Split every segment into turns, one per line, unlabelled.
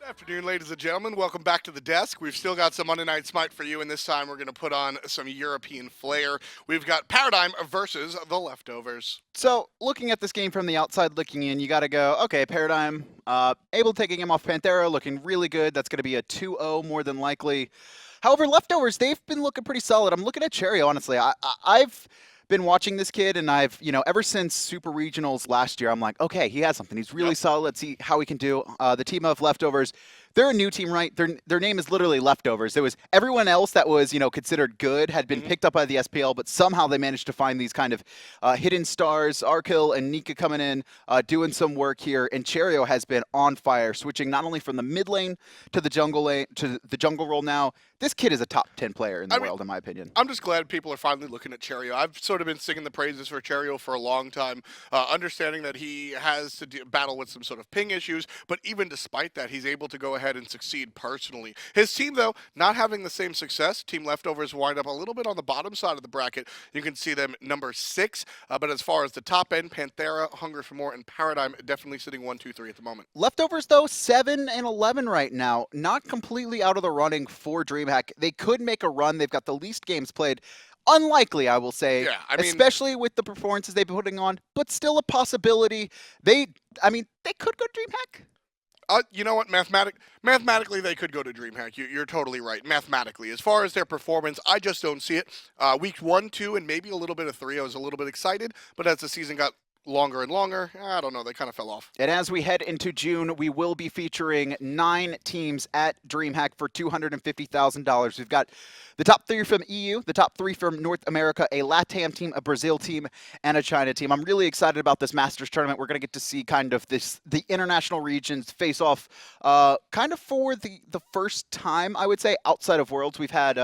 Good afternoon, ladies and gentlemen. Welcome back to the desk. We've still got some Monday Night Smite for you, and this time we're going to put on some European flair. We've got Paradigm versus the Leftovers.
So, looking at this game from the outside looking in, you got to go, okay, Paradigm, able to take a game off Panthera, looking really good. That's going to be a 2-0 more than likely. However, Leftovers, they've been looking pretty solid. I'm looking at Cherryo, honestly. I've been watching this kid, and I've, ever since Super Regionals last year, I'm like, okay, he has something. He's really solid. Let's see how he can do. The team of Leftovers, they're a new team, right? Their name is literally Leftovers. There was everyone else that was, considered good had been picked up by the SPL, but somehow they managed to find these kind of hidden stars. Arkkyl and Nika coming in, doing some work here, and Cherryo has been on fire, switching not only from the mid lane to the jungle lane to the jungle role now. This kid is a top 10 player in the world, in my opinion.
I'm just glad people are finally looking at Cherryo. I've sort of been singing the praises for Cherryo for a long time, understanding that he has to battle with some sort of ping issues, but even despite that, he's able to go ahead and succeed personally. His team, though, not having the same success. Team Leftovers wind up a little bit on the bottom side of the bracket. You can see them number 6, but as far as the top end, Panthera, Hunger for More, and Paradigm definitely sitting 1, 2, 3 at the moment.
Leftovers, though, 7 and 11 right now. Not completely out of the running for DreamHack. They could make a run. They've got the least games played. Unlikely, I will say, especially with the performances they've been putting on, but still a possibility. They could go to DreamHack.
You know what? Mathematically, they could go to DreamHack. You're totally right. Mathematically. As far as their performance, I just don't see it. Week 1, 2, and maybe a little bit of 3, I was a little bit excited, but as the season got longer and longer, I don't know, they kind of fell off.
And as we head into June, we will be featuring 9 teams at DreamHack for $250,000. We've got the top 3 from EU, the top 3 from North America, a LATAM team, a Brazil team, and a China team. I'm really excited about this Masters tournament. We're going to get to see kind of the international regions face off kind of for the first time, I would say, outside of Worlds. We've had,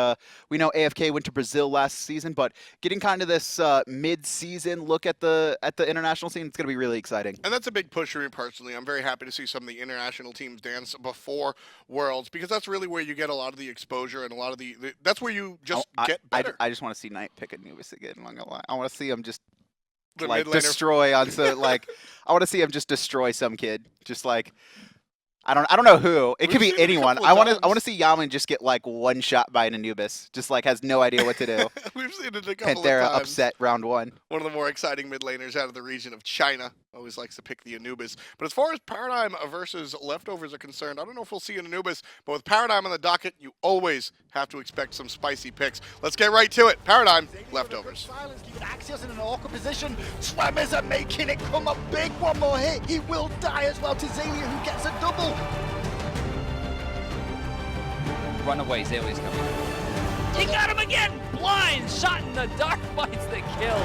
we know AFK went to Brazil last season, but getting kind of this mid-season look at the international scene, it's going to be really exciting.
And that's a big push for me personally. I'm very happy to see some of the international teams dance before Worlds, because that's really where you get a lot of the exposure and a lot of that's where you just get better.
I just want to see Neith pick Anubis again. I'm not gonna lie. I want to see him just
I
want to see him just destroy some kid. Just like I don't know who. It could be anyone. I want to see Yaman just get like one shot by an Anubis. Just like has no idea what to do.
We've seen it a couple
Panthera
of times.
upset round 1.
One of the more exciting mid laners out of the region of China always likes to pick the Anubis. But as far as Paradigm versus Leftovers are concerned, I don't know if we'll see an Anubis, but with Paradigm on the docket, you always have to expect some spicy picks. Let's get right to it. Paradigm, Leftovers.
Silence, keeping Axios in an awkward position. Swammers are making it come up big. One more hit. He will die as well to Xaliea, who gets a double.
Run away, Xalia's coming. He got him again! Blind shot in the dark finds the kill.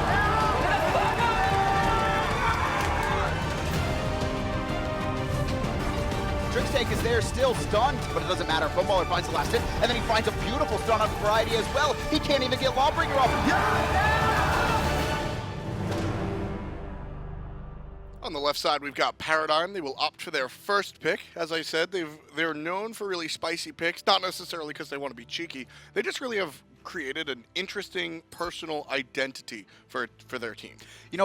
Trixtank is there, still stunned, but it doesn't matter. Funballer finds the last hit, and then he finds a beautiful stun on Variety as well. He can't even get Lawbringer off.
On the left side, we've got Paradigm. They will opt for their first pick. As I said, they're known for really spicy picks, not necessarily because they want to be cheeky. They just really have created an interesting personal identity for their team.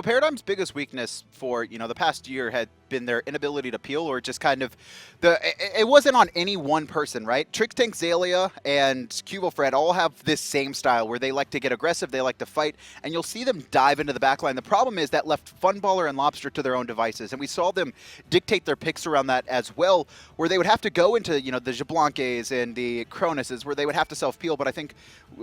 Paradigm's biggest weakness for, the past year had been their inability to peel, or just kind of it wasn't on any one person, right? Trixtank, Xaliea, and QvoFred all have this same style where they like to get aggressive, they like to fight, and you'll see them dive into the backline. The problem is that left Funballer and Lawbster to their own devices, and we saw them dictate their picks around that as well, where they would have to go into, the Jablankes and the Cronuses, where they would have to self-peel. But I think,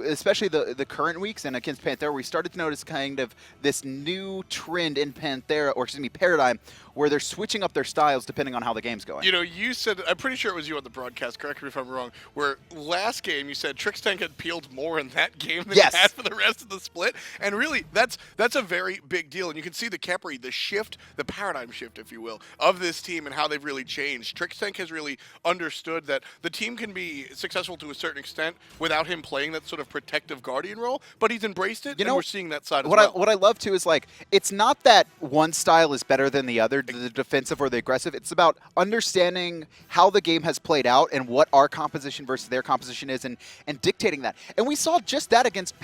especially the current weeks and against Panthera, we started to notice kind of this new trend in Paradigm, where they're switching up their styles depending on how the game's going.
You said, I'm pretty sure it was you on the broadcast, correct me if I'm wrong, where last game you said Trixtank had peeled more in that game than he had for the rest of the split. And really, that's a very big deal. And you can see the Khepri, the shift, the paradigm shift, if you will, of this team and how they've really changed. Trixtank has really understood that the team can be successful to a certain extent without him playing that sort of protective guardian role, but he's embraced it, and we're seeing that side as well.
What I love, too, is, like, it's not that one style is better than the other. the defensive or the aggressive. It's about understanding how the game has played out and what our composition versus their composition is, and dictating that. And we saw just that against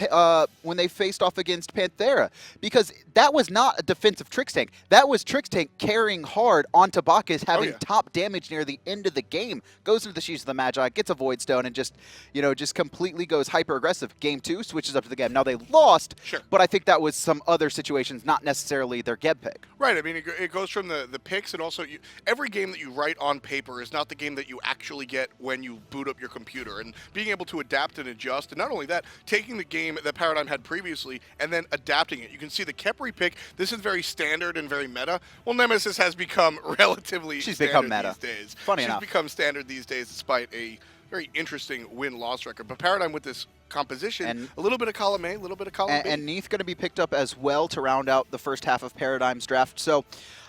when they faced off against Panthera, because that was not a defensive Trixtank. That was Trixtank carrying hard onto Bacchus, having top damage near the end of the game. Goes into the Sheaves of the Magi, gets a Void Stone, and just completely goes hyper aggressive. Game 2 switches up to the game. Now they lost, but I think that was some other situations, not necessarily their Geb pick.
Right. I mean, it goes from the picks, and also every game that you write on paper is not the game that you actually get when you boot up your computer. And being able to adapt and adjust, and not only that, taking the game that Paradigm had previously and then adapting it. You can see the Khepri pick. This is very standard and very meta. Well, Nemesis has become relatively standard these days.
Funny enough.
She's become standard these days, despite a very interesting win-loss record. But Paradigm with this composition, and a little bit of column A, a little bit of column B.
And Neith going to be picked up as well to round out the first half of Paradigm's draft. So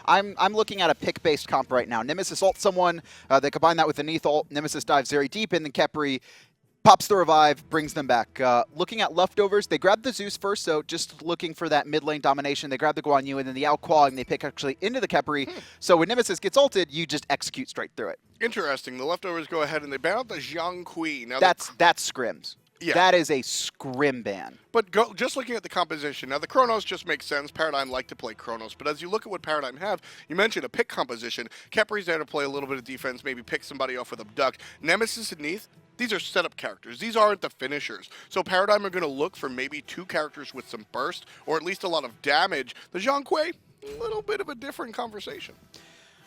I'm looking at a pick-based comp right now. Nemesis ult someone, they combine that with the Neith ult. Nemesis dives very deep in, the Khepri pops the revive, brings them back. Looking at leftovers, they grab the Zeus first, so just looking for that mid lane domination. They grab the Guan and then the Kuang, they pick actually into the Khepri. So when Nemesis gets ulted, you just execute straight through it.
Interesting. The leftovers go ahead and they ban out the Zhang. Now
that's scrims. Yeah. That is a scrim ban.
But just looking at the composition, now the Chronos just makes sense. Paradigm like to play Chronos, but as you look at what Paradigm have, you mentioned a pick composition. Khepri's there to play a little bit of defense, maybe pick somebody off with Abduct. Nemesis and Neith, these are setup characters. These aren't the finishers. So Paradigm are going to look for maybe 2 characters with some burst, or at least a lot of damage. The Zhang, a little bit of a different conversation.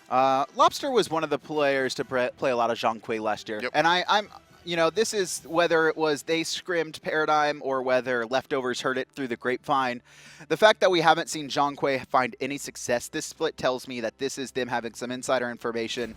Lawbster was one of the players to play a lot of Zhang last year. And I'm this is whether it was they scrimmed Paradigm or whether leftovers heard it through the grapevine. The fact that we haven't seen Zhang find any success this split tells me that this is them having some insider information.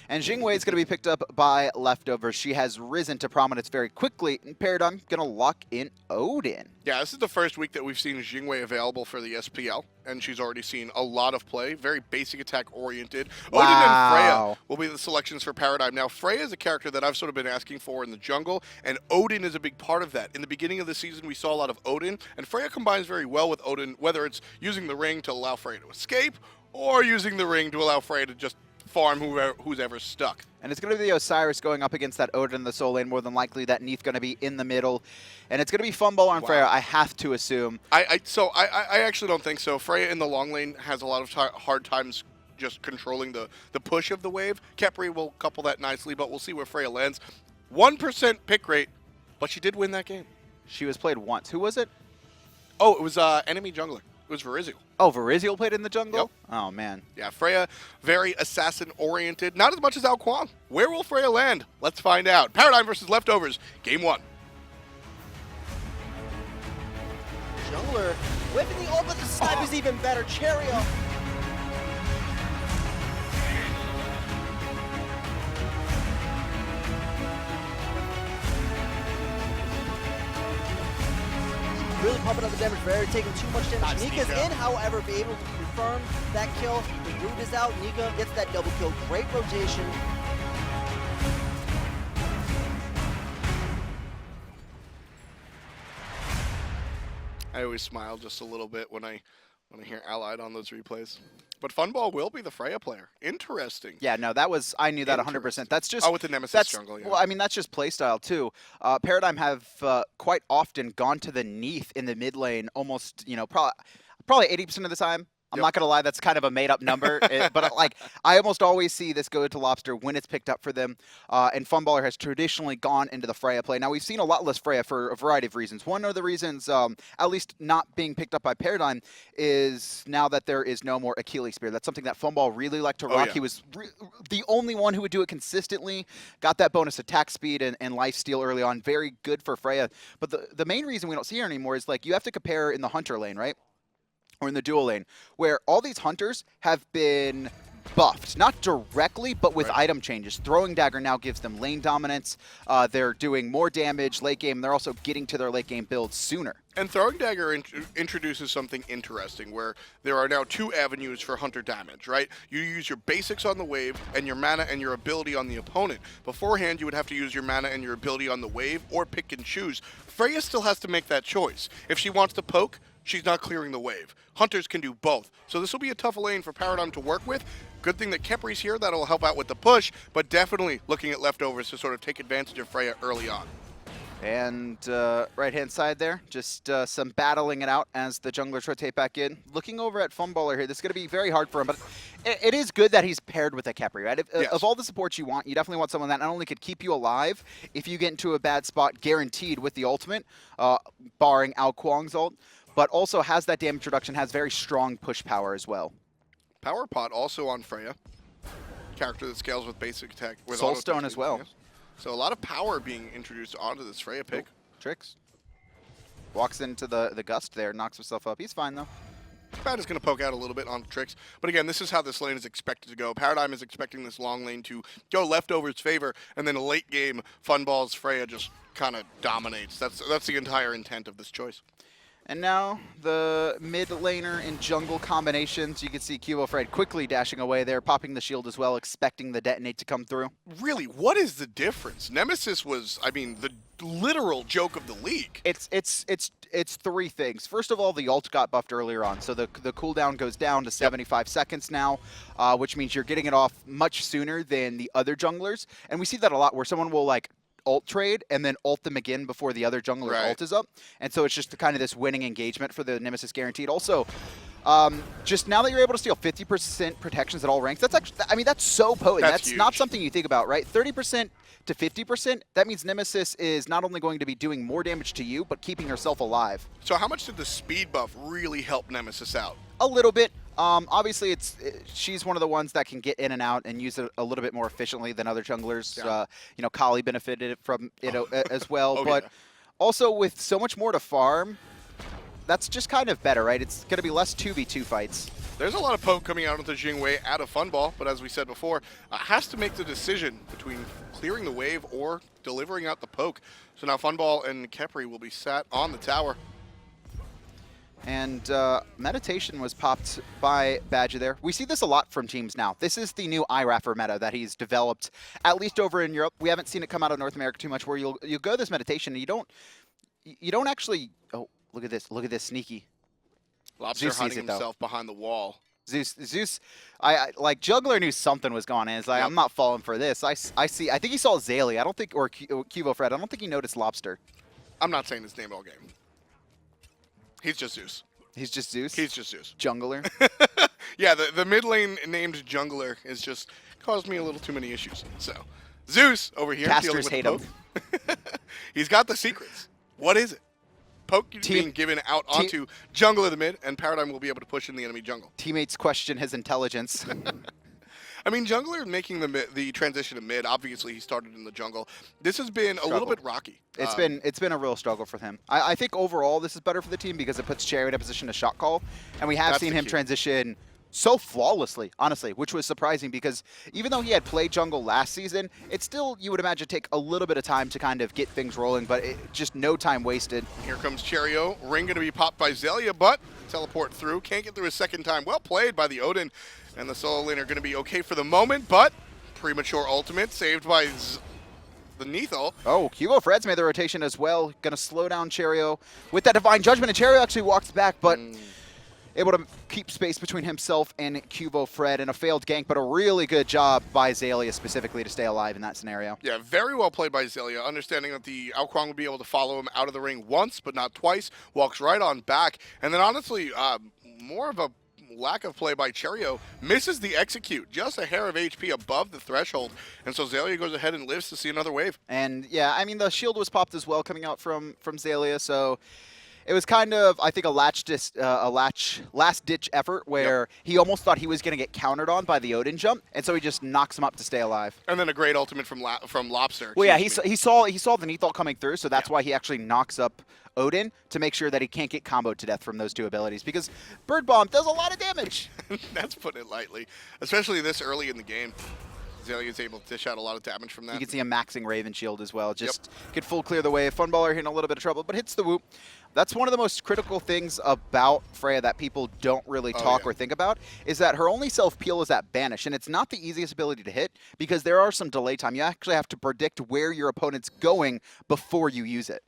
And Jing is going to be picked up by leftovers. She has risen to prominence very quickly, and Paradigm going to lock in Odin.
Yeah, this is the first week that we've seen Jing available for the SPL, and she's already seen a lot of play, very basic attack oriented.
Wow.
Odin and Freya will be the selections for Paradigm. Now, Freya is a character that I've sort of been asking for in the jungle, and Odin is a big part of that. In the beginning of the season, we saw a lot of Odin, and Freya combines very well with Odin, whether it's using the ring to allow Freya to escape, or using the ring to allow Freya to just farm who's ever stuck.
And it's going to be the Osiris going up against that Odin in the soul lane, more than likely that Neith going to be in the middle. And it's going to be Funballer on Freya, I have to assume.
I actually don't think so. Freya in the long lane has a lot of hard times just controlling the push of the wave. Khepri will couple that nicely, but we'll see where Freya lands. 1% pick rate, but she did win that game.
She was played once. Who was it?
Oh, it was enemy jungler. It was Verizial.
Oh, Verizial played in the jungle?
Yep.
Oh, man.
Yeah, Freya, very assassin-oriented. Not as much as Kuang. Where will Freya land? Let's find out. Paradigm versus Leftovers, Game 1.
Jungler whipping the ult, but the snipe is even better. Cherryo. Really pumping up the damage, Freya taking too much damage. Nika's in, however, be able to confirm that kill. The root is out, Nika gets that double kill. Great rotation.
I always smile just a little bit when I hear Allied on those replays. But Funball will be the Freya player. Interesting.
Yeah, no, that was, I knew that 100%. That's just...
with the Nemesis jungle, yeah.
Well, I mean, that's just playstyle, too. Paradigm have quite often gone to the Neith in the mid lane almost, probably 80% of the time. I'm not going to lie, that's kind of a made-up number. But, I almost always see this go to Lawbster when it's picked up for them. And Funballer has traditionally gone into the Freya play. Now, we've seen a lot less Freya for a variety of reasons. One of the reasons, at least not being picked up by Paradigm, is now that there is no more Achilles Spear. That's something that Funball really liked to rock.
Oh, yeah.
He was the only one who would do it consistently. Got that bonus attack speed and lifesteal early on. Very good for Freya. But the main reason we don't see her anymore is, you have to compare in the Hunter lane, right? Or in the dual lane, where all these hunters have been buffed. Not directly, but with item changes. Throwing Dagger now gives them lane dominance. They're doing more damage late game. They're also getting to their late game builds sooner.
And Throwing Dagger introduces something interesting, where there are now 2 avenues for hunter damage, right? You use your basics on the wave, and your mana and your ability on the opponent. Beforehand, you would have to use your mana and your ability on the wave, or pick and choose. Freya still has to make that choice. If she wants to poke, she's not clearing the wave. Hunters can do both. So this will be a tough lane for Paradigm to work with. Good thing that Khepri's here. That'll help out with the push, but definitely looking at leftovers to sort of take advantage of Freya early on.
And right-hand side there, just some battling it out as the junglers rotate back in. Looking over at Funballer here, this is going to be very hard for him, but it is good that he's paired with a Khepri, right?
Yes.
Of all the supports you want, you definitely want someone that not only could keep you alive if you get into a bad spot, guaranteed with the ultimate, barring Kuang's ult, but also has that damage reduction, has very strong push power as well.
Power Pot also on Freya. Character that scales with basic attack. With
Soulstone as well.
Yes. So a lot of power being introduced onto this Freya pick.
Trix. Walks into the gust there, knocks himself up. He's fine though.
Bad is going to poke out a little bit on Trix. But again, this is how this lane is expected to go. Paradigm is expecting this long lane to go leftovers favor, and then a late game, Funball's Freya just kind of dominates. That's the entire intent of this choice.
And now the mid laner and jungle combinations. You can see QvoFred quickly dashing away there, popping the shield as well, expecting the detonate to come through.
Really, what is the difference? Nemesis was, I mean, the literal joke of the league.
It's three things. First of all, the ult got buffed earlier on, so the cooldown goes down to 75 seconds now, which means you're getting it off much sooner than the other junglers. And we see that a lot where someone will like ult trade and then ult them again before the other jungler ult is up. And so it's just kind of this winning engagement for the Nemesis guaranteed. Also, just now that you're able to steal 50% protections at all ranks, that's actually, I mean, that's so potent. That's not something you think about, right? 30% to 50%, that means Nemesis is not only going to be doing more damage to you, but keeping herself alive.
So how much did the speed buff really help Nemesis out?
A little bit. Obviously, she's one of the ones that can get in and out and use it a little bit more efficiently than other junglers.
Yeah.
You know, Kali benefited from it as well.
Oh,
but
yeah.
also with so much more to farm, that's just kind of better, right? It's going to be less 2v2 fights.
There's a lot of poke coming out of the Jing way out of Funball, but as we said before, has to make the decision between clearing the wave or delivering out the poke. So now Funball and Khepri will be sat on the tower.
And Meditation was popped by Badgah there. We see this a lot from teams now. This is the new IRAFer meta that he's developed, at least over in Europe. We haven't seen it come out of North America too much, where you'll go this Meditation and you don't actually. Oh, look at this sneaky.
Lawbster
Zeus
hiding
sees it, though.
himself behind the wall.
Zeus, I like Juggler knew something was going on. It's like,
Yep.
I'm not falling for this. I think he saw Xaliea. I don't think, or QvoFred. I don't think he noticed Lawbster.
I'm not saying his name all game. He's just Zeus.
He's just Zeus.
He's just Zeus.
Jungler.
Yeah, the mid lane named Jungler is just caused me a little too many issues. So, Zeus over here
Casters
dealing with
hate
the poke. He's got the secrets. What is it? Poke being given out onto jungle of the mid, and Paradigm will be able to push in the enemy jungle.
Teammates question his intelligence.
I mean, Jungler making the transition to mid, obviously he started in the jungle. This has been a little bit rocky.
It's been a real struggle for him. I think overall this is better for the team because it puts Cherryo in a position to shot call, and we have seen him transition so flawlessly, honestly, which was surprising because even though he had played jungle last season, it still, you would imagine, take a little bit of time to kind of get things rolling, but just no time wasted.
Here comes Cherryo. Ring going to be popped by Xaliea, but teleport through. Can't get through a second time. Well played by the Odin. And the solo lane are going to be okay for the moment, but premature ultimate saved by the Neith ult.
Oh, QvoFred's made the rotation as well. Going to slow down Cherryo with that Divine Judgment, and Cherryo actually walks back, but able to keep space between himself and QvoFred, and a failed gank, but a really good job by Xaliea specifically to stay alive in that scenario.
Yeah, very well played by Xaliea, understanding that the Kuang will be able to follow him out of the ring once, but not twice. Walks right on back, and then honestly, more of a lack of play by Cherryo, misses the execute, just a hair of HP above the threshold, and so Xaliea goes ahead and lives to see another wave.
And yeah, I mean, the shield was popped as well coming out from Xaliea, so it was kind of, I think, a last-ditch effort where he almost thought he was going to get countered on by the Odin jump, and so he just knocks him up to stay alive.
And then a great ultimate from Lawbster.
Well, yeah, he saw the Neith ult coming through, so that's why he actually knocks up Odin to make sure that he can't get comboed to death from those two abilities, because Bird Bomb does a lot of damage.
That's putting it lightly, especially this early in the game. Xaliea is able to dish out a lot of damage from that.
You can see him maxing Raven Shield as well. Just could full clear the way. Funballer in a little bit of trouble, but hits the whoop. That's one of the most critical things about Freya that people don't really talk or think about, is that her only self-peel is at Banish, and it's not the easiest ability to hit because there are some delay time. You actually have to predict where your opponent's going before you use it.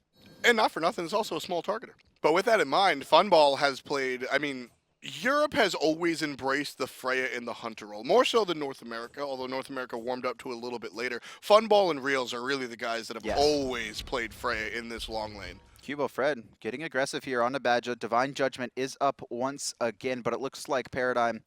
And not for nothing, it's also a small targeter. But with that in mind, Funball has played, I mean, Europe has always embraced the Freya in the Hunter role, more so than North America, although North America warmed up to it a little bit later. Funball and Reels are really the guys that have always played Freya in this long lane.
QvoFred getting aggressive here on the Badgah. Divine Judgment is up once again, but it looks like Paradigm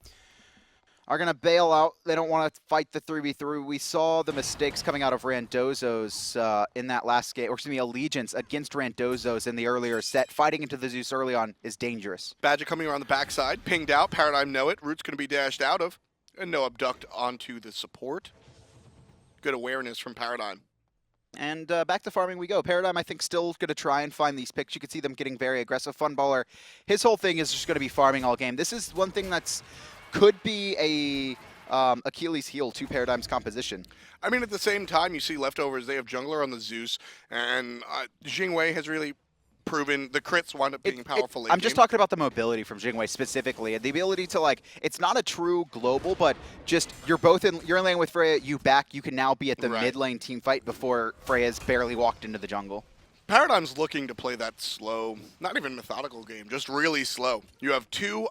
are going to bail out. They don't want to fight the 3v3. We saw the mistakes coming out of Randozzo's in that last game, or excuse me, Allegiance against Randozzo's in the earlier set. Fighting into the Zeus early on is dangerous.
Badgah coming around the backside, pinged out. Paradigm know it. Root's going to be dashed out of. And no abduct onto the support. Good awareness from Paradigm.
And back to farming we go. Paradigm, I think, still going to try and find these picks. You can see them getting very aggressive. Funballer, his whole thing is just going to be farming all game. This is one thing that's could be a Achilles heel to Paradigm's composition.
I mean, at the same time, you see leftovers. They have jungler on the Zeus, and Jing has really proven the crits wind up being powerful late
I'm just talking about the mobility from Jing specifically, and the ability to, like, it's not a true global, but just you're in lane with Freya, you can now be at the mid lane team fight before Freya's barely walked into the jungle.
Paradigm's looking to play that slow, not even methodical game, just really slow. You have two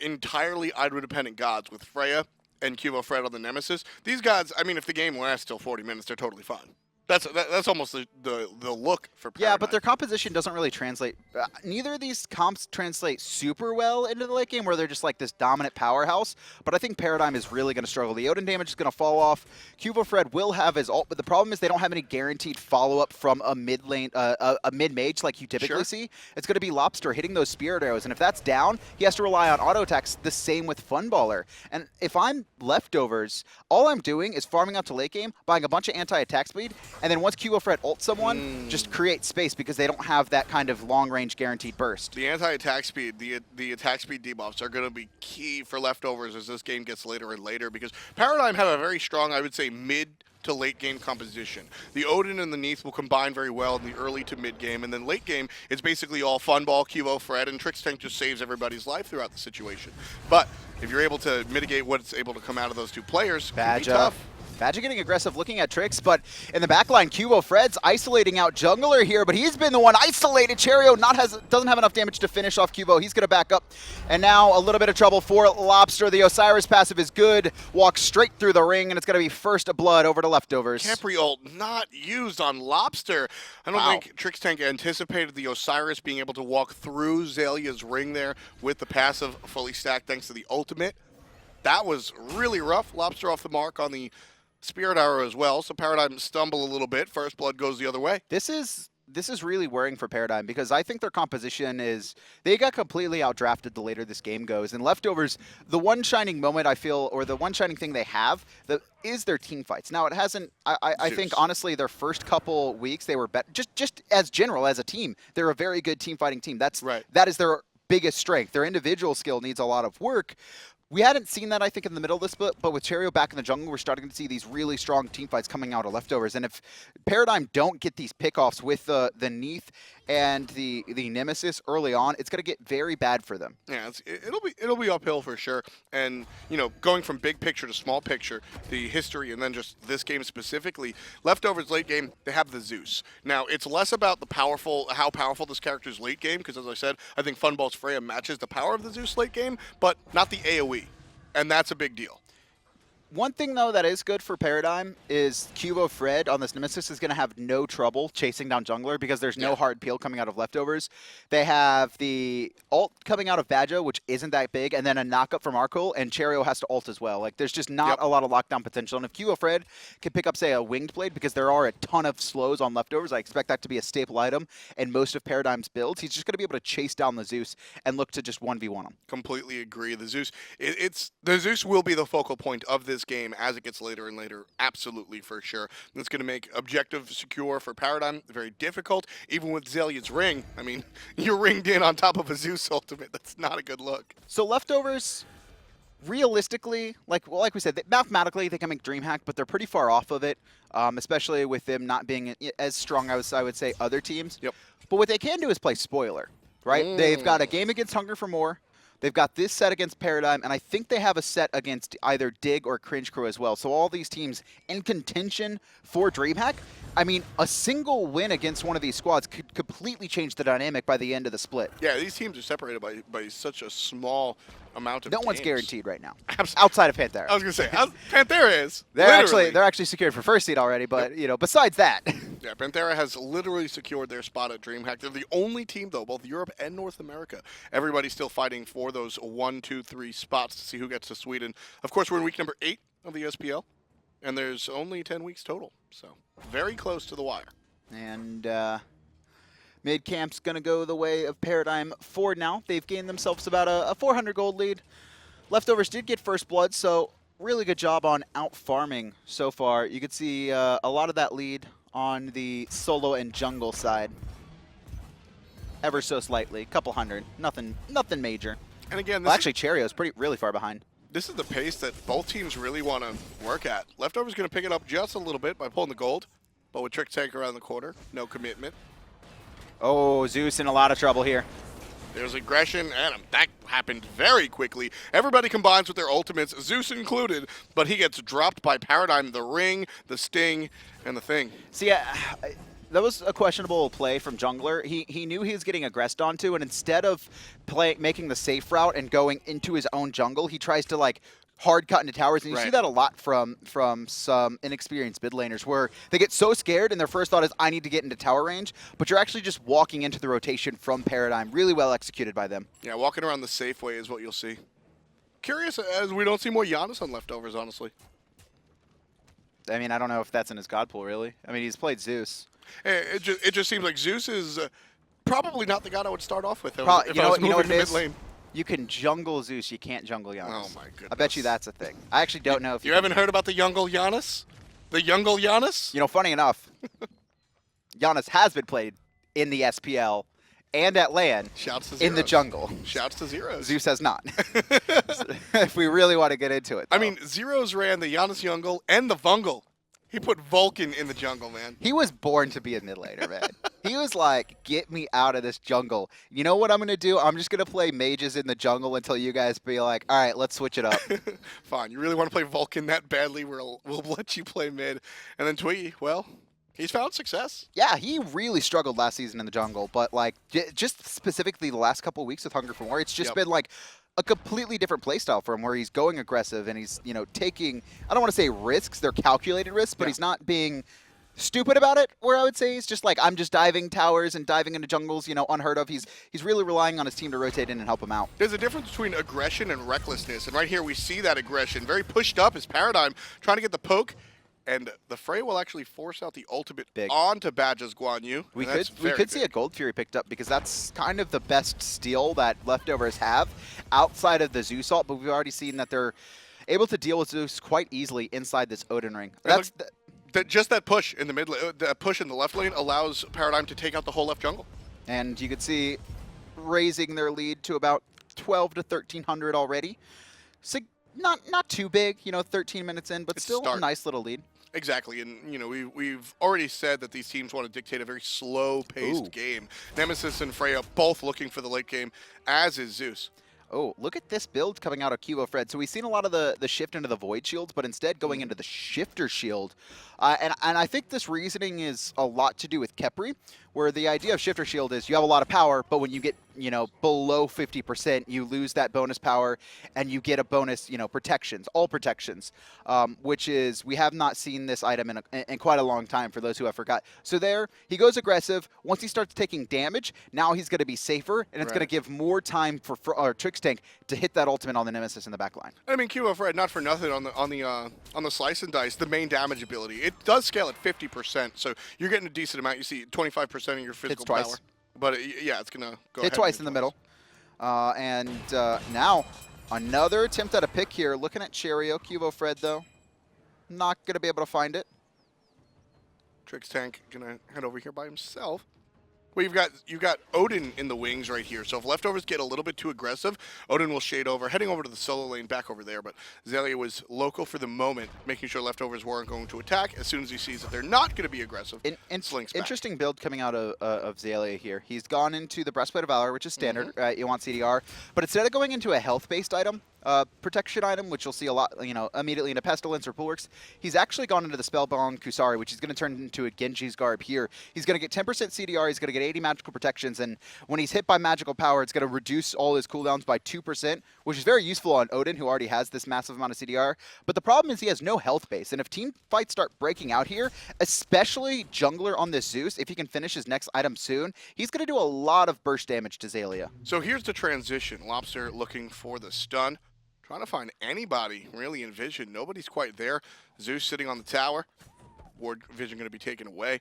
entirely idol-dependent gods with Freya and QvoFred on the Nemesis. These gods, I mean, if the game lasts till 40 minutes, they're totally fine. That's almost the look for Paradigm.
Yeah, but their composition doesn't really translate. Neither of these comps translate super well into the late game where they're just like this dominant powerhouse, but I think Paradigm is really going to struggle. The Odin damage is going to fall off. QvoFred will have his ult, but the problem is they don't have any guaranteed follow-up from a mid lane, a mid-mage like you typically see. It's going to be Lawbster hitting those spirit arrows, and if that's down, he has to rely on auto attacks, the same with Funballer. And if I'm leftovers, all I'm doing is farming out to late game, buying a bunch of anti-attack speed, and then once QvoFred ults someone, just create space because they don't have that kind of long-range guaranteed burst.
The anti-attack speed, the attack speed debuffs are going to be key for leftovers as this game gets later and later, because Paradigm have a very strong, I would say, mid to late game composition. The Odin and the Neith will combine very well in the early to mid game, and then late game, it's basically all Funball, QvoFred, and Trixtank just saves everybody's life throughout the situation. But if you're able to mitigate what's able to come out of those two players, it can be tough.
Badgah getting aggressive, looking at Trix, but in the backline, QvoFred's isolating out jungler here, but he's been the one isolated. Cherryo doesn't have enough damage to finish off Qvo. He's going to back up, and now a little bit of trouble for Lawbster. The Osiris passive is good. Walks straight through the ring, and it's going to be first blood over to leftovers.
Khepri ult not used on Lawbster. I don't think Trixtank anticipated the Osiris being able to walk through Xalia's ring there with the passive fully stacked thanks to the ultimate. That was really rough. Lawbster off the mark on the Spirit Arrow as well, so Paradigm stumble a little bit. First blood goes the other way.
This is really worrying for Paradigm because I think their composition is, they got completely outdrafted the later this game goes. And leftovers, the one shining moment I feel, or the one shining thing they have, is their team fights. Now it hasn't, I think honestly their first couple weeks they were better, just as general as a team, they're a very good team fighting team. That is their biggest strength. Their individual skill needs a lot of work. We hadn't seen that, I think, in the middle of this split, but with Cherryo back in the jungle, we're starting to see these really strong team fights coming out of leftovers. And if Paradigm don't get these pickoffs with the Neith and the Nemesis early on, it's going to get very bad for them.
Yeah, it'll be uphill for sure. And going from big picture to small picture, the history, and then just this game specifically, leftovers late game, they have the Zeus. Now it's less about how powerful this character is late game, because as I said, I think Funball's Freya matches the power of the Zeus late game, but not the AOE. And that's a big deal.
One thing, though, that is good for Paradigm is QvoFred on this Nemesis is going to have no trouble chasing down jungler because there's no hard peel coming out of leftovers. They have the ult coming out of Badgah, which isn't that big, and then a knock-up from Arkkyl, and Cherryo has to ult as well. Like, there's just not a lot of lockdown potential. And if QvoFred can pick up, say, a Winged Blade, because there are a ton of slows on leftovers, I expect that to be a staple item in most of Paradigm's builds. He's just going to be able to chase down the Zeus and look to just 1v1 him.
Completely agree. The Zeus, the Zeus will be the focal point of this game as it gets later and later, absolutely, for sure. That's going to make objective secure for Paradigm very difficult. Even with Xalia's ring, I mean, you're ringed in on top of a Zeus ultimate. That's not a good look.
So leftovers, realistically, like we said, mathematically they can make DreamHack, but they're pretty far off of it, especially with them not being as strong as I would say other teams.
Yep.
But what they can do is play spoiler, right? They've got a game against Hunger for More. They've got this set against Paradigm, and I think they have a set against either Dig or Cringe Crew as well. So all these teams in contention for DreamHack. I mean, a single win against one of these squads could completely change the dynamic by the end of the split.
Yeah, these teams are separated by such a small amount of
No one's
games.
guaranteed right now,
Absolutely.
outside of Panthera.
I was going to say, Panthera is.
They're actually secured for first seed already, but you know, besides that.
Yeah, Panthera has literally secured their spot at DreamHack. They're the only team, though, both Europe and North America. Everybody's still fighting for those 1, 2, 3 spots to see who gets to Sweden. Of course, we're in week number 8 of the SPL, and there's only 10 weeks total, so very close to the wire.
And mid camp's going to go the way of Paradigm for now. They've gained themselves about a 400 gold lead. Leftovers did get first blood, so really good job on out farming so far. You could see a lot of that lead on the solo and jungle side. Ever so slightly, couple hundred, nothing major.
And again,
Well, actually, Cherryo's really far behind.
this is the pace that both teams really want to work at. Leftover's going to pick it up just a little bit by pulling the gold, but with Trixtank around the corner, no commitment.
Oh, Zeus in a lot of trouble here.
There's aggression, and that happened very quickly. Everybody combines with their ultimates, Zeus included, but he gets dropped by Paradigm, the ring, the sting, and the thing.
See, that was a questionable play from Jungler. He knew he was getting aggressed onto, and instead of making the safe route and going into his own jungle, he tries to like hard cut into towers, and you see that a lot from some inexperienced mid laners where they get so scared and their first thought is, I need to get into tower range, but you're actually just walking into the rotation from Paradigm. Really well executed by them.
Yeah, walking around the safe way is what you'll see. Curious as we don't see more Giannis on Leftovers, honestly.
I mean, I don't know if that's in his god pool, really. I mean, he's played Zeus.
It just seems like Zeus is probably not the god I would start off with if
Pro-
I
you know
was
what
moving
it
to
is?
mid lane.
You can jungle Zeus, you can't jungle Giannis.
Oh my goodness.
I bet you that's a thing. I actually don't know if
You haven't heard about the Jungle Giannis? The Jungle Giannis?
You know, funny enough, Giannis has been played in the SPL and at LAN
Shouts to
in the
Zeros.
jungle.
Shouts to Zeros.
Zeus has not. If we really want to get into it,
I
though.
mean, Zeros ran the Giannis Jungle and the Vungle. He put Vulcan in the jungle, man.
He was born to be a mid laner, man. He was like, get me out of this jungle. You know what I'm going to do? I'm just going to play mages in the jungle until you guys be like, all right, let's switch it up.
Fine. You really want to play Vulcan that badly? We'll let you play mid. And then Twiggy, well, he's found success.
Yeah, he really struggled last season in the jungle, but like just specifically the last couple of weeks with Hunger for More, it's just been like a completely different playstyle for him where he's going aggressive and he's, you know, taking, I don't want to say risks, they're calculated risks, but he's not being stupid about it, where I would say he's just like, I'm just diving towers and diving into jungles, you know, unheard of. He's really relying on his team to rotate in and help him out.
There's a difference between aggression and recklessness, and right here we see that aggression. Very pushed up is Paradigm, trying to get the poke, and the Freya will actually force out the ultimate onto Badgah's Guan Yu.
We could see a Gold Fury picked up because that's kind of the best steal that Leftovers have outside of the Zeus ult, but we've already seen that they're able to deal with Zeus quite easily inside this Odin ring. That's
just that push in the mid lane, that push in the left lane allows Paradigm to take out the whole left jungle.
And you could see raising their lead to about 12 to 1,300 already. So not too big, you know, 13 minutes in, but still a nice little lead.
Exactly, and you know we've already said that these teams want to dictate a very slow-paced game. Nemesis and Freya both looking for the late game, as is Zeus.
Oh, look at this build coming out of QvoFred. So we've seen a lot of the shift into the Void Shields, but instead going into the Shifter Shield. And I think this reasoning is a lot to do with Khepri, where the idea of Shifter Shield is you have a lot of power, but when you get, you know, below 50%, you lose that bonus power, and you get a bonus, you know, protections, all protections, which is, we have not seen this item in quite a long time for those who have forgot. So there, he goes aggressive. Once he starts taking damage, now he's going to be safer, and it's going to give more time for Trixtank to hit that ultimate on the Nemesis in the back line.
I mean, QvoFred, not for nothing on the slice and dice, the main damage ability. It does scale at 50%, so you're getting a decent amount. You see 25% of your physical power. But yeah, it's going to go
hit twice in the middle. And now, another attempt at a pick here. Looking at Cherryo, QvoFred, though. Not going to be able to find it.
Trixtank going to head over here by himself. Well, you've got Odin in the wings right here. So if leftovers get a little bit too aggressive, Odin will shade over, heading over to the solo lane back over there. But Xaliea was local for the moment, making sure leftovers weren't going to attack. As soon as he sees that they're not going to be aggressive, slinks back.
Interesting build coming out of Xaliea here. He's gone into the Breastplate of Valor, which is standard. You want CDR, but instead of going into a health-based item, protection item, which you'll see a lot, immediately in a Pestilence or Bulwarks, he's actually gone into the Spellbound Kusari, which is going to turn into a Genji's Garb here. He's going to get 10% CDR, he's going to get 80 magical protections, and when he's hit by magical power, it's going to reduce all his cooldowns by 2%, which is very useful on Odin, who already has this massive amount of CDR. But the problem is he has no health base, and if team fights start breaking out here, especially jungler on this Zeus, if he can finish his next item soon, he's going to do a lot of burst damage to Xaliea.
So here's the transition. Lawbster looking for the stun. Trying to find anybody really in vision. Nobody's quite there. Zeus sitting on the tower. Ward vision going to be taken away.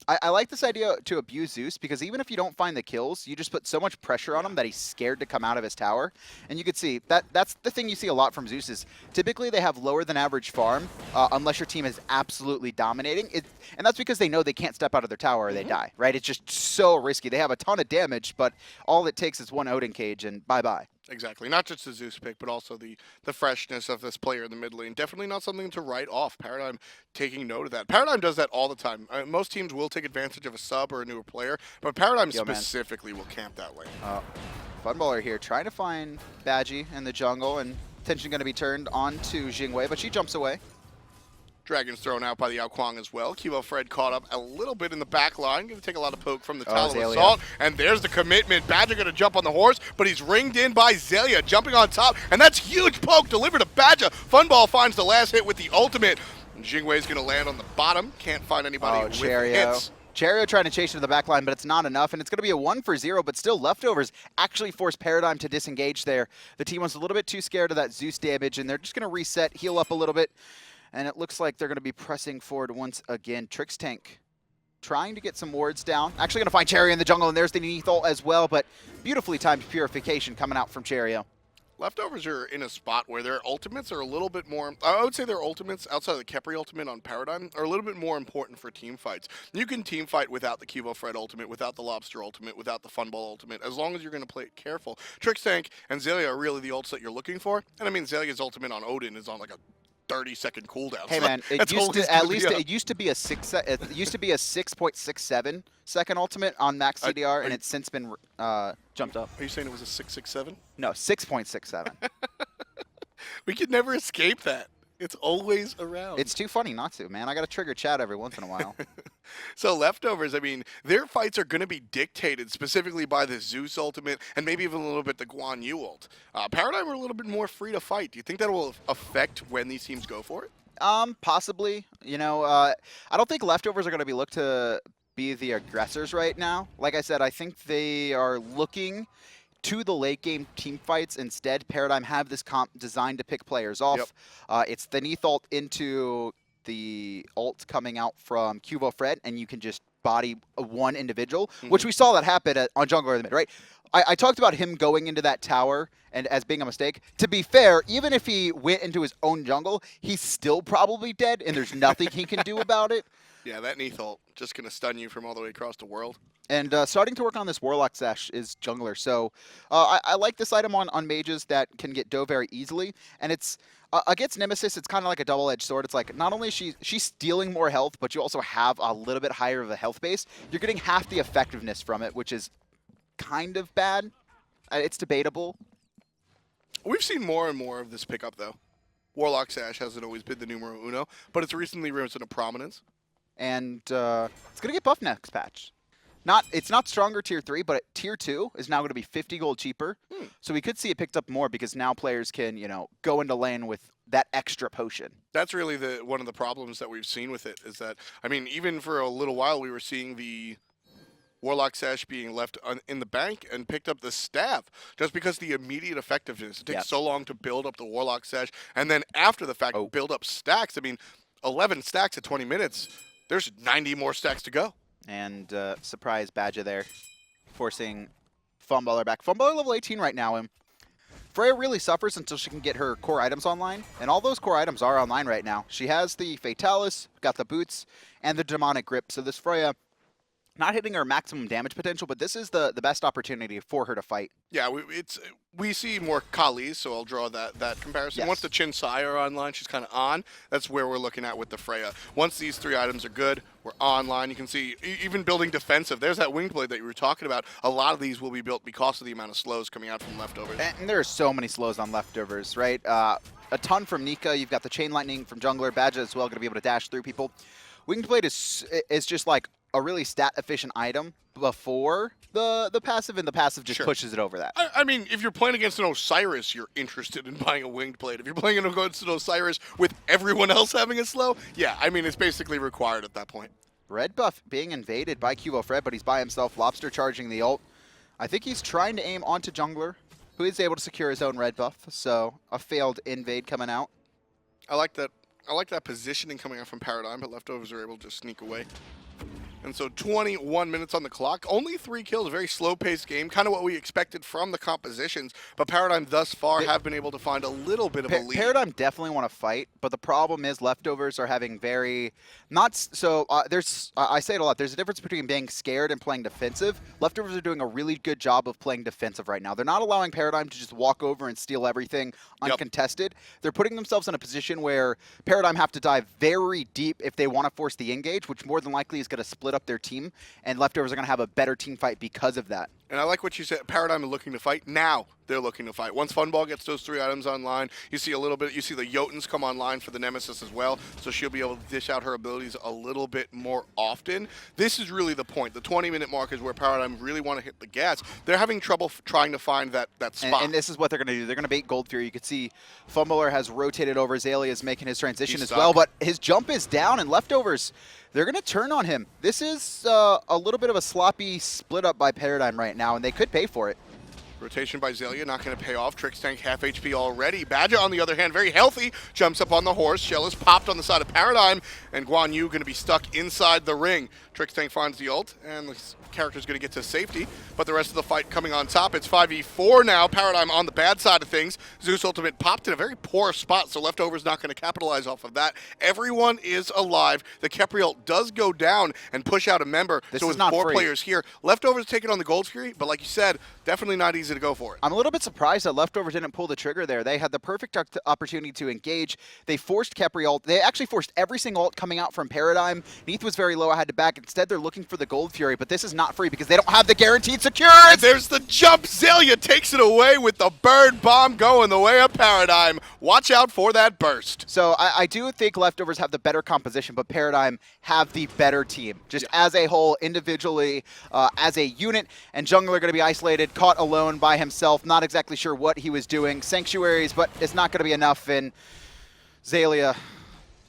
I like this idea to abuse Zeus because even if you don't find the kills, you just put so much pressure on him that he's scared to come out of his tower. And you can see that's the thing you see a lot from Zeus is typically they have lower than average farm unless your team is absolutely dominating. And that's because they know they can't step out of their tower or they die, right? It's just so risky. They have a ton of damage, but all it takes is one Odin cage and bye-bye.
Exactly. Not just the Zeus pick, but also the freshness of this player in the mid lane. Definitely not something to write off. Paradigm taking note of that. Paradigm does that all the time. Most teams will take advantage of a sub or a newer player, but Paradigm specifically will camp that lane.
Funballer here trying to find Badgah in the jungle, and attention going to be turned on to Jing, but she jumps away.
Dragon's thrown out by the Kuang as well. QvoFred caught up a little bit in the back line. Going to take a lot of poke from the Talon Assault. And there's the commitment. Badgah going to jump on the horse, but he's ringed in by Xaliea, jumping on top. And that's huge poke delivered to Badgah. Funball finds the last hit with the ultimate. And Jingwei's going to land on the bottom. Can't find anybody with hits.
Cherryo trying to chase into the back line, but it's not enough, and it's going to be a 1-for-0, but still leftovers actually force Paradigm to disengage there. The team was a little bit too scared of that Zeus damage, and they're just going to reset, heal up a little bit. And it looks like they're going to be pressing forward once again. Trixtank trying to get some wards down. Actually going to find Cherryo in the jungle, and there's the Neith ult as well, but beautifully timed purification coming out from Cherryo.
Leftovers are in a spot where their ultimates are a little bit more... I would say their ultimates, outside of the Khepri ultimate on Paradigm, are a little bit more important for team fights. You can team fight without the QvoFred ultimate, without the Lawbster ultimate, without the Funball ultimate, as long as you're going to play it careful. Trixtank and Xaliea are really the ults that you're looking for, and I mean, Xalia's ultimate on Odin is on like a 30-second cooldown.
Hey man, it used to be a 6.67 second ultimate on max CDR, and it's since been jumped up.
Are you saying it was a 6.67?
No, 6.67.
We could never escape that. It's always around.
It's too funny not to, man. I got to trigger chat every once in a while.
So leftovers, I mean, their fights are going to be dictated specifically by the Zeus ultimate and maybe even a little bit the Guan Yu ult. Paradigm are a little bit more free to fight. Do you think that will affect when these teams go for it?
Possibly. I don't think leftovers are going to be looked to be the aggressors right now. Like I said, I think they are looking to the late game team fights. Instead, Paradigm have this comp designed to pick players off. It's the Neith ult into the ult coming out from QvoFred, and you can just body one individual, which we saw that happen on Jungler in the mid, right? I talked about him going into that tower and as being a mistake. To be fair, even if he went into his own jungle, he's still probably dead, and there's nothing he can do about it.
Yeah, that Neith ult just going to stun you from all the way across the world.
And starting to work on this Warlock Sash is Jungler. So I like this item on mages that can get dough very easily. And it's against Nemesis, it's kind of like a double-edged sword. It's like not only is she's stealing more health, but you also have a little bit higher of a health base. You're getting half the effectiveness from it, which is kind of bad. It's debatable.
We've seen more and more of this pickup, though. Warlock Sash hasn't always been the numero uno, but it's recently risen to prominence.
And it's going to get buffed next patch. It's not stronger tier 3, but tier 2 is now going to be 50 gold cheaper. So we could see it picked up more because now players can, go into lane with that extra potion.
That's really one of the problems that we've seen with it is that, I mean, even for a little while we were seeing the Warlock Sash being left in the bank and picked up the staff just because the immediate effectiveness. It takes so long to build up the Warlock Sash and then after the fact build up stacks. I mean, 11 stacks at 20 minutes. There's 90 more stacks to go.
And surprise Badgah there, forcing Funballer back. Funballer level 18 right now. And Freya really suffers until she can get her core items online. And all those core items are online right now. She has the Fatalis, got the boots, and the Demonic Grip. So this Freya not hitting her maximum damage potential, but this is the best opportunity for her to fight.
Yeah, we see more Kali, so I'll draw that comparison.
Yes.
Once the Chin Sai are online, she's kind of on. That's where we're looking at with the Freya. Once these 3 items are good, we're online. You can see even building defensive. There's that wing blade that you were talking about. A lot of these will be built because of the amount of slows coming out from leftovers.
And there are so many slows on leftovers, right? A ton from Nika. You've got the Chain Lightning from Jungler. Badgah as well, going to be able to dash through people. Wing blade is just like a really stat-efficient item before the passive, and the passive just pushes it over that.
I mean, if you're playing against an Osiris, you're interested in buying a winged blade. If you're playing against an Osiris with everyone else having a slow, yeah, I mean, it's basically required at that point.
Red buff being invaded by QvoFred, but he's by himself. Lawbster charging the ult. I think he's trying to aim onto Jungler, who is able to secure his own red buff, so a failed invade coming out.
I like that positioning coming out from Paradigm, but leftovers are able to just sneak away. And so 21 minutes on the clock, only 3 kills, a very slow-paced game, kind of what we expected from the compositions, but Paradigm thus far have been able to find a little bit of a lead.
Paradigm definitely want to fight, but the problem is leftovers are having very, I say it a lot, there's a difference between being scared and playing defensive. Leftovers are doing a really good job of playing defensive right now. They're not allowing Paradigm to just walk over and steal everything uncontested. They're putting themselves in a position where Paradigm have to dive very deep if they want to force the engage, which more than likely is going to split up their team, and leftovers are going to have a better team fight because of that.
And I like what you said. Paradigm is looking to fight. Now they're looking to fight. Once Funball gets those 3 items online, you see a little bit. You see the Jotuns come online for the Nemesis as well, so she'll be able to dish out her abilities a little bit more often. This is really the point. The 20-minute mark is where Paradigm really want to hit the gas. They're having trouble trying to find that spot.
And this is what they're going to do. They're going to bait Gold Fury. You can see Funballer has rotated over. Xaliea is making his transition as well, but his jump is down, and leftovers, they're going to turn on him. This is a little bit of a sloppy split up by Paradigm right now, and they could pay for it.
Rotation by Xaliea, not going to pay off. Trixtank half HP already. Badgah, on the other hand, very healthy. Jumps up on the horse. Shell is popped on the side of Paradigm, and Guan Yu going to be stuck inside the ring. Trixtank finds the ult, and the character's going to get to safety, but the rest of the fight coming on top. It's 5v4 now. Paradigm on the bad side of things. Zeus ultimate popped in a very poor spot, so leftovers not going to capitalize off of that. Everyone is alive. The Khepri ult does go down and push out a member, so with 4 players here. Leftovers taking on the Gold Fury, but like you said, definitely not easy to go for it.
I'm a little bit surprised that leftovers didn't pull the trigger there. They had the perfect opportunity to engage. They forced Khepri ult. They actually forced every single ult coming out from Paradigm. Neith was very low. I had to back. Instead, they're looking for the Gold Fury, but this is not free because they don't have the guaranteed secure.
And there's the jump. Xaliea takes it away with the bird bomb going the way of Paradigm. Watch out for that burst.
So I do think leftovers have the better composition, but Paradigm have the better team. Just as a whole, individually, as a unit, and Jungler going to be isolated, caught alone by himself, not exactly sure what he was doing. Sanctuaries, but it's not going to be enough, and Xaliea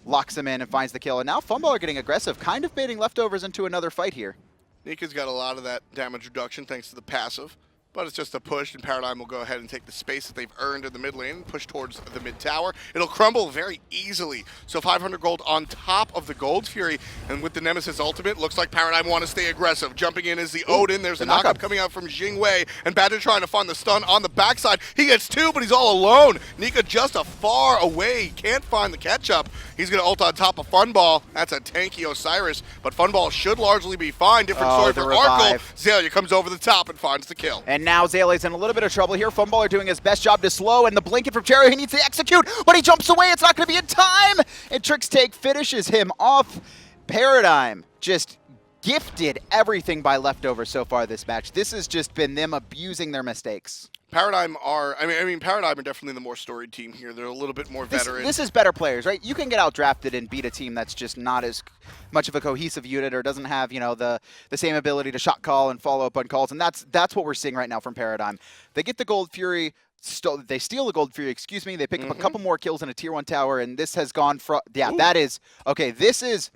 locks him in and finds the kill. And now Funballer getting aggressive, kind of baiting leftovers into another fight here.
Nika's got a lot of that damage reduction thanks to the passive, but it's just a push, and Paradigm will go ahead and take the space that they've earned in the mid lane and push towards the mid tower. It'll crumble very easily. So 500 gold on top of the Gold Fury, and with the Nemesis ultimate, looks like Paradigm want to stay aggressive. Jumping in is the Odin. There's a knock-up coming out from Jing and Badgah trying to find the stun on the backside. He gets 2, but he's all alone. Nika just a far away. Can't find the catch-up. He's going to ult on top of Funball. That's a tanky Osiris, but Funball should largely be fine. Different story for Arkkyl. Xaliea comes over the top and finds the kill.
And now Xalia's in a little bit of trouble here. Funballer doing his best job to slow, and the blanket from Cherryo, he needs to execute, but he jumps away. It's not going to be in time, and Trixtank finishes him off. Paradigm just gifted everything by leftovers so far this match. This has just been them abusing their mistakes.
Paradigm are, Paradigm are definitely the more storied team here. They're a little bit more veteran.
This is better players, right? You can get outdrafted and beat a team that's just not as much of a cohesive unit or doesn't have, the same ability to shot call and follow up on calls, and that's what we're seeing right now from Paradigm. They get the Gold Fury, they steal the Gold Fury, excuse me, they pick up a couple more kills in a tier 1 tower, and this has gone from, that is, okay, this is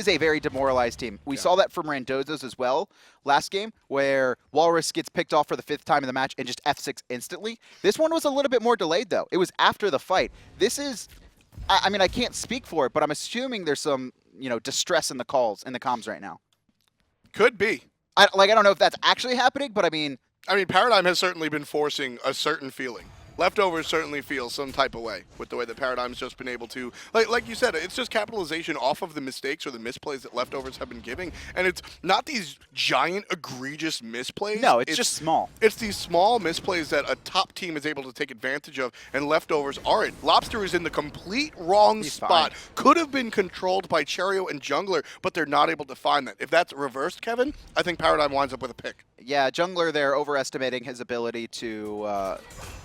a very demoralized team. We saw that from Randozo's as well last game, where Walrus gets picked off for the 5th time in the match and just F6 instantly. This one was a little bit more delayed, though. It was after the fight. This is, I can't speak for it, but I'm assuming there's some, distress in the calls, in the comms right now.
Could be.
I don't know if that's actually happening, but I mean,
Paradigm has certainly been forcing a certain feeling. Leftovers certainly feel some type of way with the way that Paradigm's just been able to, like you said, it's just capitalization off of the mistakes or the misplays that Leftovers have been giving. And it's not these giant, egregious misplays.
No, it's just small.
It's these small misplays that a top team is able to take advantage of, and Leftovers aren't. Lawbster is in the complete wrong spot.
Fine.
Could have been controlled by Cherryo and Jungler, but they're not able to find that. If that's reversed, Kevin, I think Paradigm winds up with a pick.
Yeah, Jungler there overestimating his ability to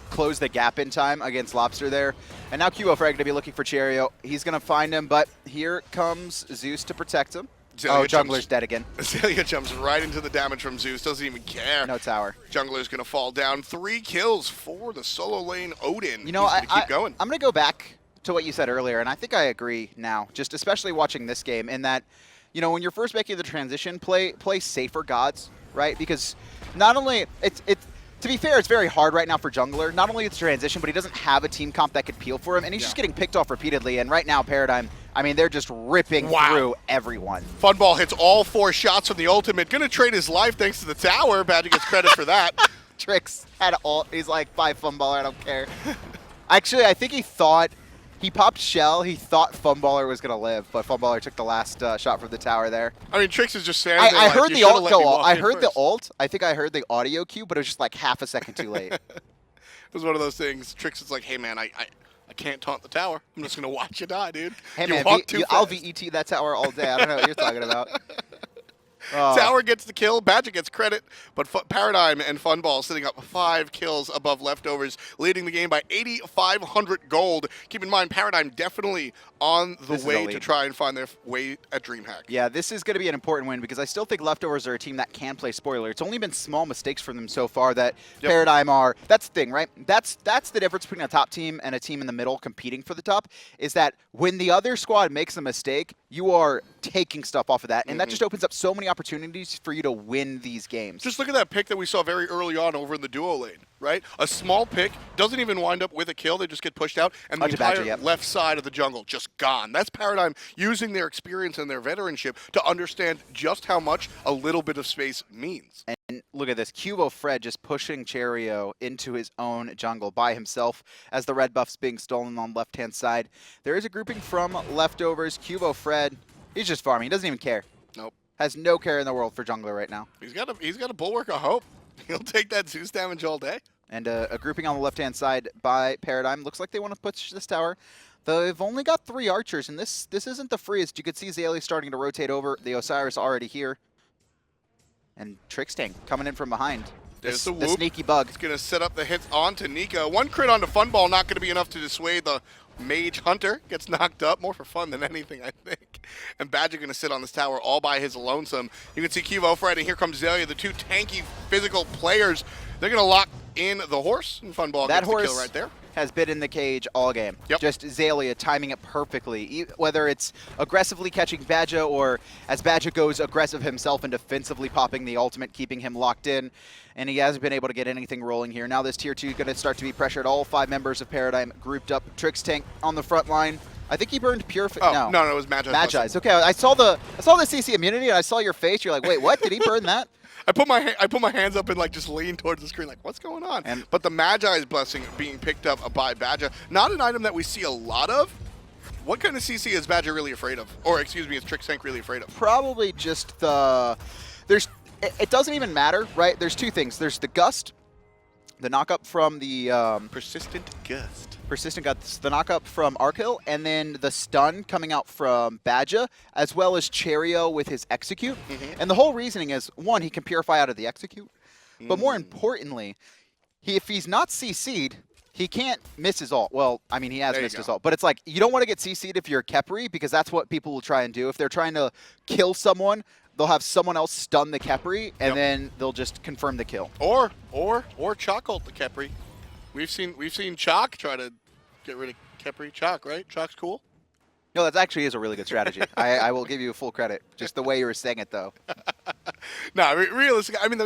close the gap in time against Lawbster there. And now QvoFred going to be looking for Cherryo. He's going to find him, but here comes Zeus to protect him.
Xaliea
Jungler's dead again.
Xaliea jumps right into the damage from Zeus, doesn't even care.
No tower.
Jungler's going to fall down. 3 kills for the solo lane Odin.
You know,
He's gonna keep going.
I'm going to go back to what you said earlier, and I think I agree now, just especially watching this game, in that, you know, when you're first making the transition, play safer gods, right? Because not only, to be fair, it's very hard right now for Jungler. Not only it's transition, but he doesn't have a team comp that could peel for him, and he's just getting picked off repeatedly. And right now, Paradigm, I mean, they're just ripping through everyone.
Funball hits all 4 shots from the ultimate. Gonna trade his life thanks to the tower. Badgah gets credit for that.
Trix had ult. He's like, bye, Funballer, I don't care. Actually, I think he popped Shell. He thought Funballer was going to live, but Funballer took the last shot from the tower there.
I mean, Trix is just standing there
I
like,
heard
you
the
should've
ult
let
go
me
off.
walk
I
in
heard the
first.
ult. I think I heard the audio cue, but it was just like half a second too late.
It was one of those things. Trix is like, hey, man, I can't taunt the tower. I'm just going to watch you die, dude.
Hey,
you
man,
walk too
I'll
fast.
VET that tower all day. I don't know what you're talking about.
Tower gets the kill. Badgah gets credit, but Paradigm and Funball sitting up 5 kills above Leftovers, leading the game by 8,500 gold. Keep in mind, Paradigm definitely on the way to try and find their way at DreamHack.
Yeah, this is going to be an important win because I still think Leftovers are a team that can play spoiler. It's only been small mistakes from them so far that Paradigm are. That's the thing, right? That's the difference between a top team and a team in the middle competing for the top, is that when the other squad makes a mistake, you are taking stuff off of that, and that just opens up so many opportunities for you to win these games.
Just look at that pick that we saw very early on over in the duo lane, right? A small pick doesn't even wind up with a kill. They just get pushed out, and the entire
Badgah,
left side of the jungle just gone. That's Paradigm using their experience and their veteranship to understand just how much a little bit of space means.
And look at this, QvoFred just pushing Cherryo into his own jungle by himself as the red buff's being stolen on the left-hand side. There is a grouping from Leftovers. QvoFred, he's just farming. He doesn't even care.
Nope.
Has no care in the world for jungler right now.
He's got a bulwark of hope. He'll take that Zeus damage all day.
And a grouping on the left-hand side by Paradigm. Looks like they want to push this tower. They've only got 3 archers, and this isn't the freest. You could see Xaliea starting to rotate over. The Osiris already here. And Trixtank coming in from behind.
There's
the
the whoop.
sneaky bug.
He's going to set up the hits onto Nika. 1 crit onto Funball, not going to be enough to dissuade the Mage Hunter. Gets knocked up, more for fun than anything, I think. And Badgah going to sit on this tower all by his lonesome. You can see QvoFred, and here comes Xaliea, the 2 tanky physical players. They're going to lock in the horse, and Funball
That
gets the kill
horse
right there.
has been in the cage all game.
Yep.
Just Xaliea timing it perfectly. Whether it's aggressively catching Badgah or as Badgah goes aggressive himself and defensively popping the ultimate, keeping him locked in. And he hasn't been able to get anything rolling here. Now this tier 2 is going to start to be pressured. All 5 members of Paradigm grouped up. Trixtank on the front line. I think he burned Pure.
No, it was Magi's.
Magi's. Okay, I saw the CC immunity and I saw your face. You're like, wait, what? Did he burn that?
I put my hands up and like just lean towards the screen like, what's going on? But the Magi's blessing being picked up by Badgah, not an item that we see a lot of. What kind of CC is Badgah really afraid of? Or excuse me, is Trixtank really afraid of?
Probably just it doesn't even matter, right? There's 2 things. There's the gust, the knock-up from the
Persistent Gust.
Persistent Gust, the knock-up from Arkkyl, and then the stun coming out from Badgah, as well as Cherryo with his execute. And the whole reasoning is, 1, he can purify out of the execute, but more importantly, if he's not CC'd, he can't miss his ult. Well, I mean, he has missed his ult, but it's like, you don't want to get CC'd if you're Khepri, because that's what people will try and do. If they're trying to kill someone, they'll have someone else stun the Khepri, and then they'll just confirm the kill.
Or Chalk ult the Khepri. We've seen Chalk try to get rid of Khepri. Chalk, right? Chalk's cool.
No, that actually is a really good strategy. I will give you full credit. Just the way you were saying it, though.
No, realistically, I mean,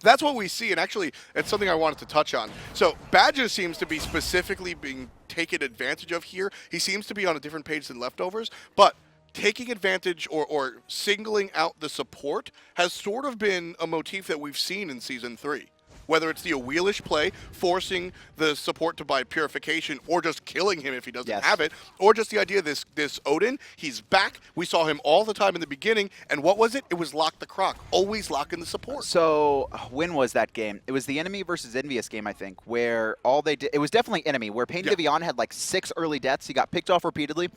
that's what we see, and actually, it's something I wanted to touch on. So Badgah seems to be specifically being taken advantage of here. He seems to be on a different page than Leftovers, but taking advantage or singling out the support has sort of been a motif that we've seen in Season 3. whether it's the Wheelish play, forcing the support to buy Purification, or just killing him if he doesn't have it, or just the idea of this Odin, he's back. We saw him all the time in the beginning, and what was it? It was lock the croc, always locking the support.
So when was that game? It was the Enemy versus Envious game, I think, where all they did, it was definitely Enemy, where Pain Vivian had like 6 early deaths. He got picked off repeatedly.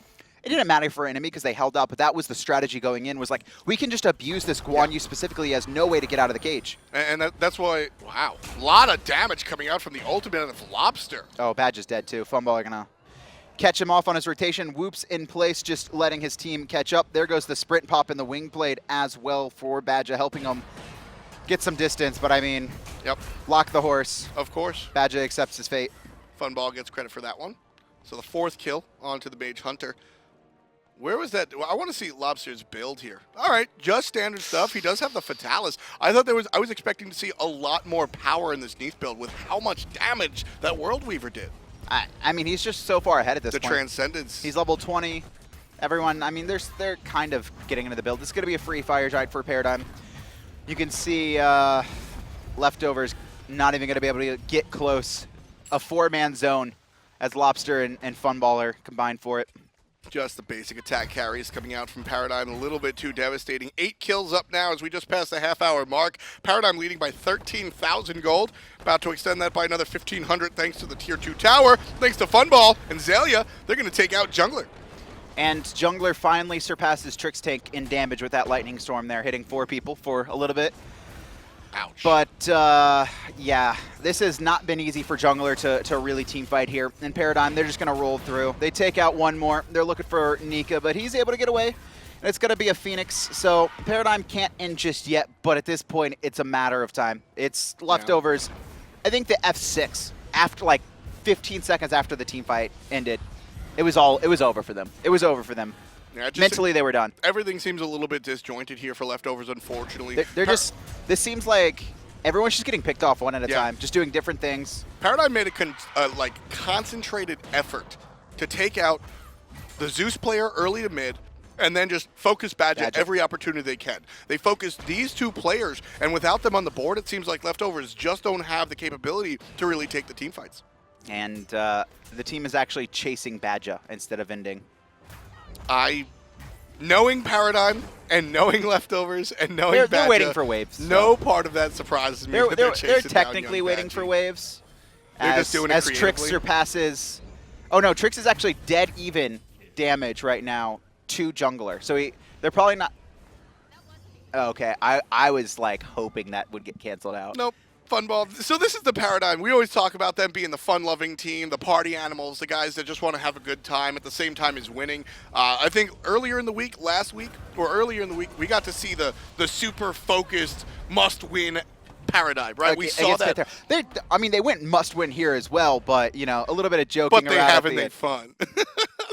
It didn't matter for Enemy because they held up, but that was the strategy going in, was like, we can just abuse this Guan Yu specifically. He has no way to get out of the cage.
And that's why, wow, a lot of damage coming out from the ultimate of Lawbster.
Oh, Badgah's dead too. Funballer gonna catch him off on his rotation. Whoops in place, just letting his team catch up. There goes the sprint pop in the wing blade as well for Badgah, helping him get some distance. But I mean, lock the horse.
Of course.
Badgah accepts his fate.
Funball gets credit for that one. So the 4th kill onto the Mage Hunter. Where was that? I want to see Lawbster's build here. All right, just standard stuff. He does have the Fatalis. I was expecting to see a lot more power in this Neith build with how much damage that World Weaver did.
I mean, he's just so far ahead at this point.
The Transcendence.
He's level 20. Everyone, I mean, they're kind of getting into the build. This is going to be a free fire giant for Paradigm. You can see Leftovers not even going to be able to get close. A 4-man zone as Lawbster and Funballer combined for it.
Just the basic attack carries coming out from Paradigm, a little bit too devastating. 8 kills up now as we just passed the half-hour mark. Paradigm leading by 13,000 gold. About to extend that by another 1,500 thanks to the Tier 2 tower. Thanks to Funball and Xaliea, they're going to take out Jungler.
And Jungler finally surpasses Trixtank in damage with that Lightning Storm there, hitting 4 people for a little bit.
Ouch.
But, yeah, this has not been easy for Jungler to really team fight here. In Paradigm, they're just going to roll through. They take out one more. They're looking for Nika, but he's able to get away. And it's going to be a Phoenix. So Paradigm can't end just yet, but at this point, it's a matter of time. It's Leftovers. I think the F6, after like 15 seconds after the team fight ended, it was over for them. It was over for them.
Yeah,
Mentally, they were done.
Everything seems a little bit disjointed here for Leftovers, unfortunately.
They're just, this seems like everyone's just getting picked off one at a time, just doing different things.
Paradigm made a concentrated effort to take out the Zeus player early to mid, and then just focus Badgah every opportunity they can. They focused these 2 players, and without them on the board, it seems like Leftovers just don't have the capability to really take the team fights.
And the team is actually chasing Badgah instead of ending.
Knowing Paradigm and knowing Leftovers and knowing Badgah,
they're waiting for waves.
No part of that surprises me.
They're technically waiting for waves.
They're just doing it
as
creatively.
Trix surpasses. Oh no, Trix is actually dead even damage right now to Jungler. So they're probably not. Okay, I was like hoping that would get canceled out.
Nope. Funball. So this is the Paradigm. We always talk about them being the fun-loving team, the party animals, the guys that just want to have a good time at the same time as winning. I think earlier in the week, we got to see the super focused must-win Paradigm, right? We saw that.
They went must-win here as well, but you know, a little bit of joking.
But they haven't they fun.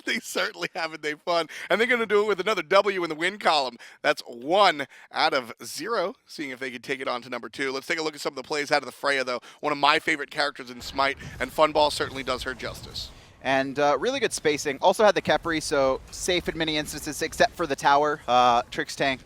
They certainly haven't they fun. And they're going to do it with another W in the win column. That's 1 out of 0, seeing if they can take it on to number 2. Let's take a look at some of the plays out of the Freya, though. One of my favorite characters in Smite, and Funball certainly does her justice.
And really good spacing. Also had the Khepri, so safe in many instances, except for the tower. Trixtank.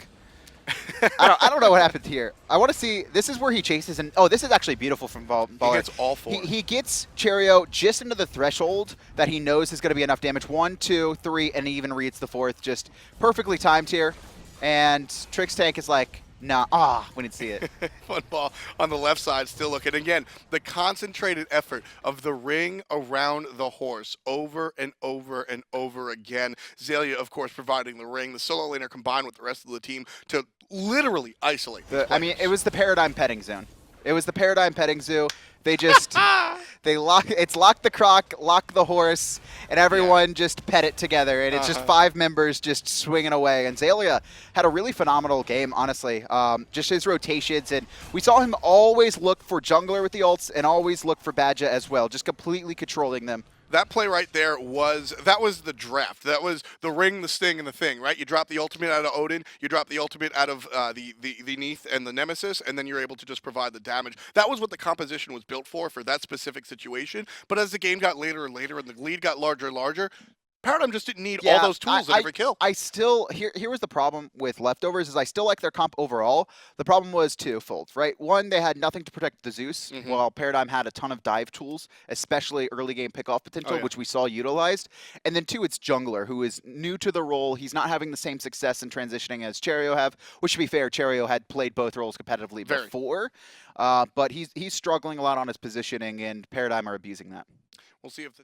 I don't know what happened here. I want to see. This is where he chases, and this is actually beautiful from Funballer.
He gets all 4.
He gets Cherryo just into the threshold that he knows is going to be enough damage. 1, 2, 3, and he even reads the 4th. Just perfectly timed here. And Trixtank is like, nah, we didn't see it.
Funball on the left side still looking. Again, the concentrated effort of the ring around the horse over and over and over again. Xaliea, of course, providing the ring. The solo laner combined with the rest of the team to literally isolate.
It was the Paradigm petting zone. It was the Paradigm petting zoo. They just, lock the croc, lock the horse, and everyone just pet it together. And it's just 5 members just swinging away. And Xaliea had a really phenomenal game, honestly. Just his rotations. And we saw him always look for Jungler with the ults and always look for Badgah as well, just completely controlling them.
That play right there was the draft. That was the ring, the sting, and the thing, right? You drop the ultimate out of Odin, you drop the ultimate out of the Neith and the Nemesis, and then you're able to just provide the damage. That was what the composition was built for that specific situation. But as the game got later and later and the lead got larger and larger, Paradigm just didn't need all those tools at every kill.
I still here was the problem with Leftovers is I still like their comp overall. The problem was twofold, right? One, they had nothing to protect the Zeus, while Paradigm had a ton of dive tools, especially early game pickoff potential, which we saw utilized. And then two, it's Jungler, who is new to the role. He's not having the same success in transitioning as Cherryo have, which to be fair, Cherryo had played both roles competitively before. But he's struggling a lot on his positioning, and Paradigm are abusing that.
We'll see if the